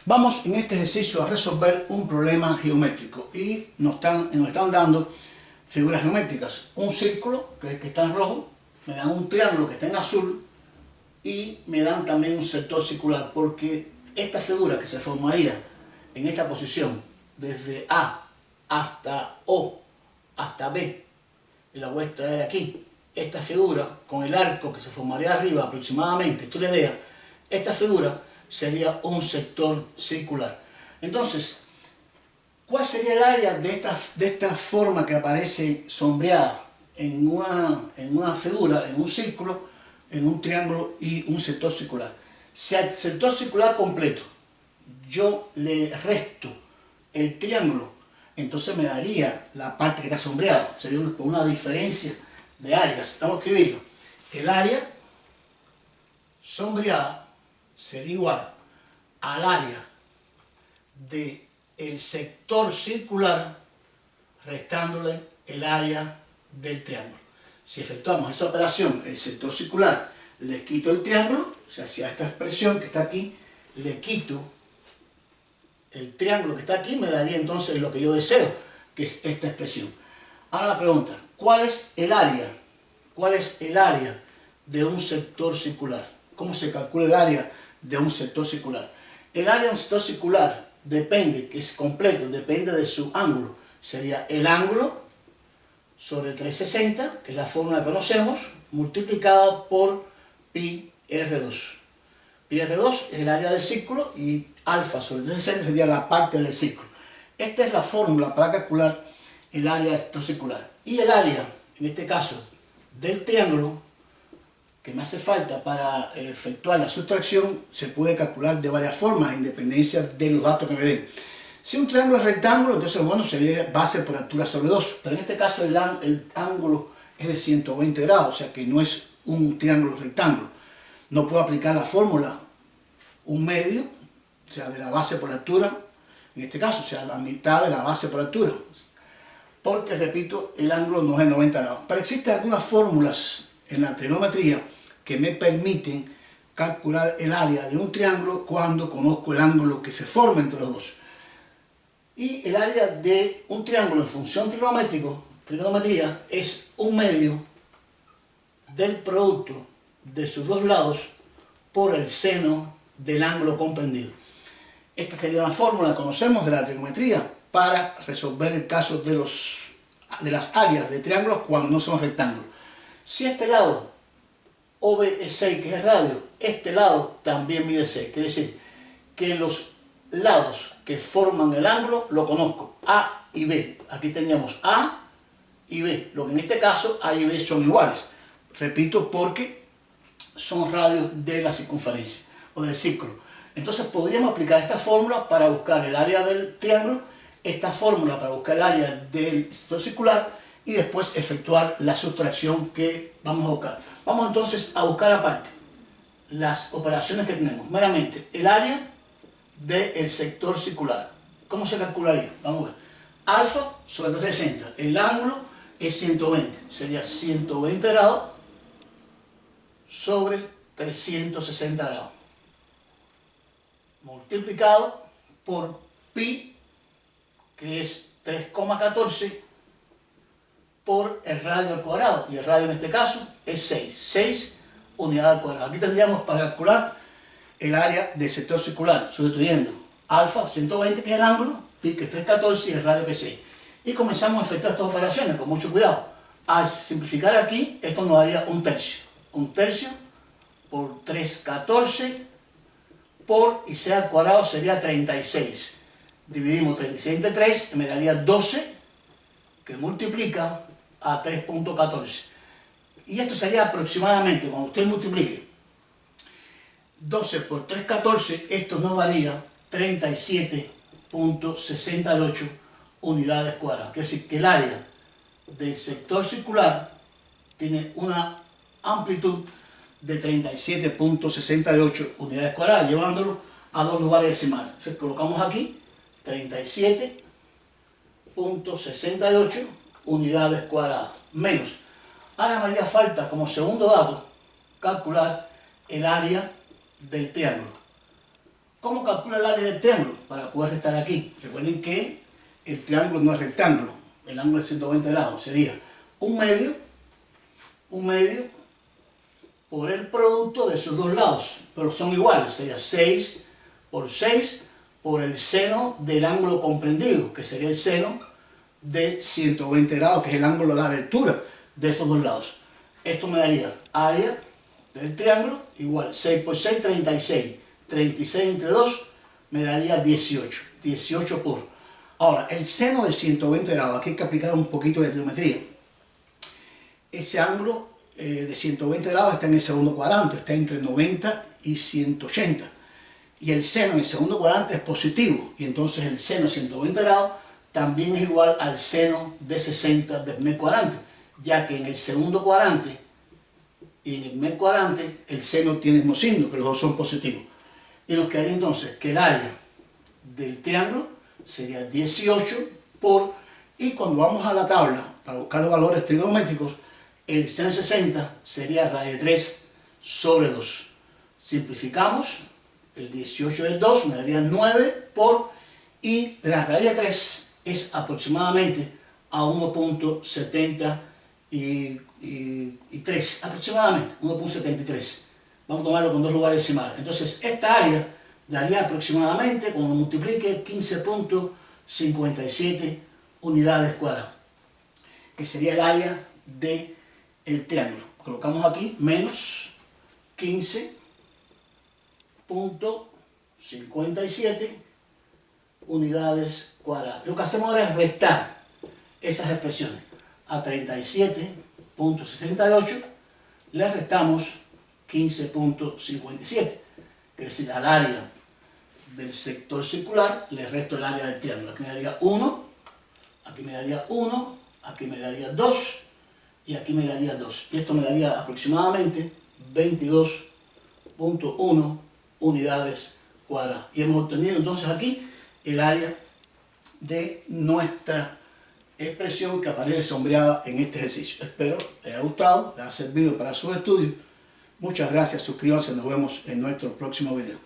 Vamos en este ejercicio a resolver un problema geométrico y nos están dando figuras geométricas. Un círculo, que es el que está en rojo, me dan un triángulo que está en azul y me dan también un sector circular, porque esta figura que se formaría en esta posición desde A hasta O hasta B, y la voy a extraer aquí, esta figura con el arco que se formaría arriba aproximadamente, esto es la idea, esta figura sería un sector circular. Entonces, ¿cuál sería el área de esta forma que aparece sombreada en una figura, en un círculo, en un triángulo y un sector circular? Si al sector circular completo yo le resto el triángulo, entonces me daría la parte que está sombreada, sería una diferencia de áreas. Vamos a escribirlo. El área sombreada sería igual al área del sector circular restándole el área del triángulo. Si efectuamos esa operación, el sector circular, le quito el triángulo, o sea, si a esta expresión que está aquí le quito el triángulo que está aquí, me daría entonces lo que yo deseo, que es esta expresión. Ahora la pregunta, ¿cuál es el área? ¿Cuál es el área de un sector circular? ¿Cómo se calcula el área de un sector circular? El área de un sector circular depende, que es completo, depende de su ángulo. Sería el ángulo sobre 360, que es la fórmula que conocemos, multiplicado por pi r2. Pi r2 es el área del círculo y alfa sobre 360 sería la parte del círculo. Esta es la fórmula para calcular el área del sector circular. Y el área, en este caso, del triángulo, que me hace falta para efectuar la sustracción, se puede calcular de varias formas, en dependencia de los datos que me den. Si un triángulo es rectángulo, entonces bueno, sería base por altura sobre 2, pero en este caso el ángulo es de 120 grados, o sea que no es un triángulo rectángulo. No puedo aplicar la fórmula 1/2, o sea, de la base por altura, en este caso, o sea, la mitad de la base por altura, porque, repito, el ángulo no es de 90 grados. Pero existen algunas fórmulas en la trigonometría que me permiten calcular el área de un triángulo cuando conozco el ángulo que se forma entre los dos. Y el área de un triángulo en función trigonometría, es 1/2 del producto de sus dos lados por el seno del ángulo comprendido. Esta sería una fórmula que conocemos de la trigonometría para resolver el caso de las áreas de triángulos cuando no son rectángulos. Si este lado OB es 6, que es el radio, este lado también mide 6, quiere decir que los lados que forman el ángulo lo conozco, A y B. Aquí teníamos A y B, lo que en este caso A y B son iguales. Repito, porque son radios de la circunferencia o del círculo. Entonces podríamos aplicar esta fórmula para buscar el área del triángulo, esta fórmula para buscar el área del sector circular y después efectuar la sustracción que vamos a buscar. Vamos entonces a buscar aparte las operaciones que tenemos. Meramente el área del sector circular. ¿Cómo se calcularía? Vamos a ver. Alfa sobre 360. El ángulo es 120. Sería 120 grados sobre 360 grados. Multiplicado por pi, que es 3,14, por el radio al cuadrado. Y el radio en este caso es 6 unidades al cuadrado. Aquí tendríamos para calcular el área del sector circular, sustituyendo alfa, 120, que es el ángulo, pi, que es 3,14, y el radio, que es 6. Y comenzamos a efectuar estas operaciones con mucho cuidado. Al simplificar aquí, esto nos daría 1/3. 1/3 por 3,14 por, y c al cuadrado sería 36. Dividimos 36 entre 3 y me daría 12, que multiplica a 3,14. Y esto sería aproximadamente, cuando usted multiplique 12 por 3,14, esto nos daría 37,68 unidades cuadradas. Quiere decir que el área del sector circular tiene una amplitud de 37,68 unidades cuadradas, llevándolo a dos lugares decimales. Entonces colocamos aquí 37,68 unidades cuadradas, menos. Ahora me haría falta, como segundo dato, calcular el área del triángulo. ¿Cómo calcula el área del triángulo? Para poder restar aquí. Recuerden que el triángulo no es rectángulo, el ángulo es 120 grados. Sería un medio por el producto de esos dos lados, pero son iguales. Sería 6 por 6 por el seno del ángulo comprendido, que sería el seno de 120 grados, que es el ángulo de la abertura de esos dos lados. Esto me daría área del triángulo igual 6 por 6, 36. 36 entre 2 me daría 18. 18 por... Ahora, el seno de 120 grados, aquí hay que aplicar un poquito de trigonometría. Ese ángulo de 120 grados está en el segundo cuadrante, está entre 90 y 180. Y el seno en el segundo cuadrante es positivo, y entonces el seno de 120 grados también es igual al seno de 60 del primer cuadrante, ya que en el segundo cuadrante y en el primer cuadrante el seno tiene el mismo signo, que los dos son positivos. Y nos quedaría entonces que el área del triángulo sería 18 por, y cuando vamos a la tabla para buscar los valores trigonométricos, el seno de 60 sería raíz de 3 sobre 2. Simplificamos, el 18 de 2 me daría 9 por, y la raíz de 3 es aproximadamente a 1.73, aproximadamente 1.73. Vamos a tomarlo con dos lugares decimales. Entonces, esta área daría aproximadamente, cuando multiplique, 15.57 unidades cuadradas, que sería el área del triángulo. Colocamos aquí menos 15.57 unidades cuadradas. Lo que hacemos ahora es restar esas expresiones. A 37.68 le restamos 15.57, es decir, al área del sector circular le resto el área del triángulo. Aquí me daría 1, aquí me daría 1, aquí me daría 2 y aquí me daría 2. Y esto me daría aproximadamente 22.1 unidades cuadradas. Y hemos obtenido entonces aquí el área de nuestra expresión que aparece sombreada en este ejercicio. Espero les haya gustado, les haya servido para sus estudios. Muchas gracias, suscríbanse, nos vemos en nuestro próximo video.